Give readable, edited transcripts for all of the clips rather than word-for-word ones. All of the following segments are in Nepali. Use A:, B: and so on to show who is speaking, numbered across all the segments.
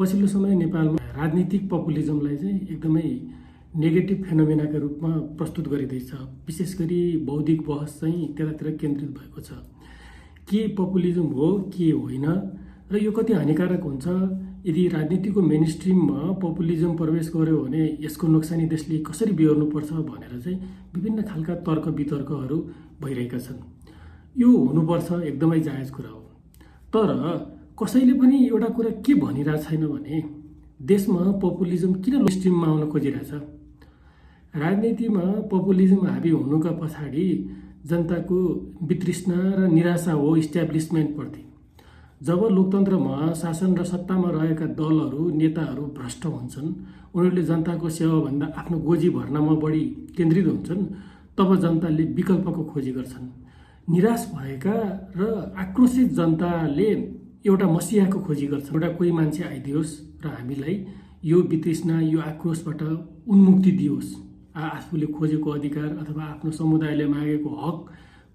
A: पछिल्लो समय नेपालमा राजनीतिक पपुलिजमलाई चाहिँ एकदमै नेगेटिभ फेनोमेनाका रूपमा प्रस्तुत गरिँदैछ। विशेष गरी बौद्धिक बहस चाहिँ त्यतातिर केन्द्रित भएको छ। के पपुलिजम हो के होइन र यो कति हानिकारक हुन्छ, यदि राजनीतिको मेन स्ट्रिममा पपुलिजम प्रवेश गर्यो भने यसको नोक्सानी देशले कसरी बिहोर्नुपर्छ भनेर चाहिँ विभिन्न खालका तर्क वितर्कहरू भइरहेका छन्। यो हुनुपर्छ, एकदमै जायज कुरा हो। तर कसैले पनि एउटा कुरा के भनिरहेको छैन भने देशमा पपुलिजम किन लो स्ट्रिममा आउन खोजिरहेछ। राजनीतिमा पपुलिजम हाबी हुनुका पछाडि जनताको वितृष्णा र निराशा हो इस्ट्याब्लिसमेन्टप्रति। जब लोकतन्त्रमा शासन र सत्तामा रहेका दलहरू नेताहरू भ्रष्ट हुन्छन्, उनीहरूले जनताको सेवाभन्दा आफ्नो गोजी भर्नमा बढी केन्द्रित हुन्छन्, तब जनताले विकल्पको खोजी गर्छन्। निराश भएका र आक्रोशित जनताले एउटा मसियाको खोजी गर्छ। एउटा कोही मान्छे आइदियोस् र हामीलाई यो वितृष्णा यो आक्रोशबाट उन्मुक्ति दियोस्, आफूले खोजेको अधिकार अथवा आफ्नो समुदायले मागेको हक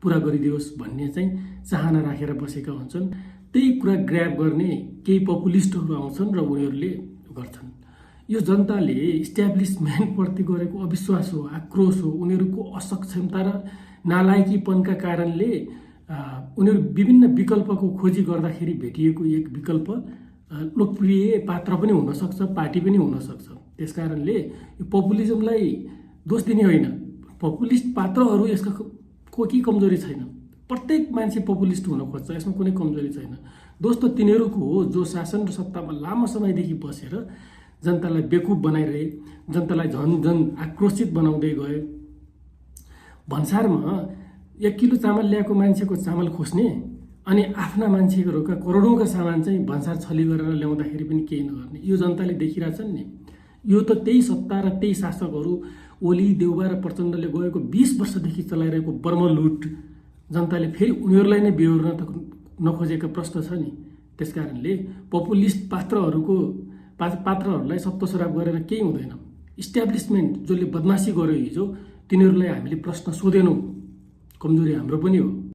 A: पुरा गरिदियोस् भन्ने चाहिँ चाहना राखेर बसेका हुन्छन्। त्यही कुरा ग्र्याब गर्ने केही पपुलिस्टहरू आउँछन् र उनीहरूले गर्छन्। यो जनताले इस्ट्याब्लिसमेन्टप्रति गरेको अविश्वास हो, आक्रोश हो। उनीहरूको असक्षमता र नालायकीपनका कारणले उनीहरू विभिन्न विकल्पको खोजी गर्दाखेरि भेटिएको एक विकल्प लोकप्रिय पात्र पनि हुनसक्छ, पार्टी पनि हुनसक्छ। त्यसकारणले यो पपुलिजमलाई दोष दिने होइन। पपुलिस्ट पात्रहरू यसका कोही कमजोरी छैन। प्रत्येक मान्छे पपुलिस्ट हुन खोज्छ, यसमा कुनै कमजोरी छैन। दोष त तिनीहरूको हो जो शासन र सत्तामा लामो समयदेखि बसेर जनतालाई बेकुफ बनाइरहे, जनतालाई झन आक्रोशित बनाउँदै गए। भन्सारमा 1 किलो चामल ल्याएको मान्छेको चामल खोज्ने अनि आफ्ना मान्छेहरूका करोडौँका सामान चाहिँ भन्सार छली गरेर ल्याउँदाखेरि पनि केही नगर्ने, यो जनताले देखिरहेछन् नि। यो त त्यही सत्ता र त्यही शासकहरू ओली देउबा र प्रचण्डले गएको 20 वर्षदेखि चलाइरहेको बर्मलुट जनताले फेरि उनीहरूलाई नै बेहोर्न नखोजेको प्रश्न छ नि। त्यसकारणले पपुलिस्ट पात्रहरूलाई सप्तश्राप गरेर केही हुँदैन। इस्ट्याब्लिसमेन्ट जसले बदमासी गर्यो हिजो, तिनीहरूलाई हामीले प्रश्न सोधेनौँ, कमजोरी हाम्रो पनि हो।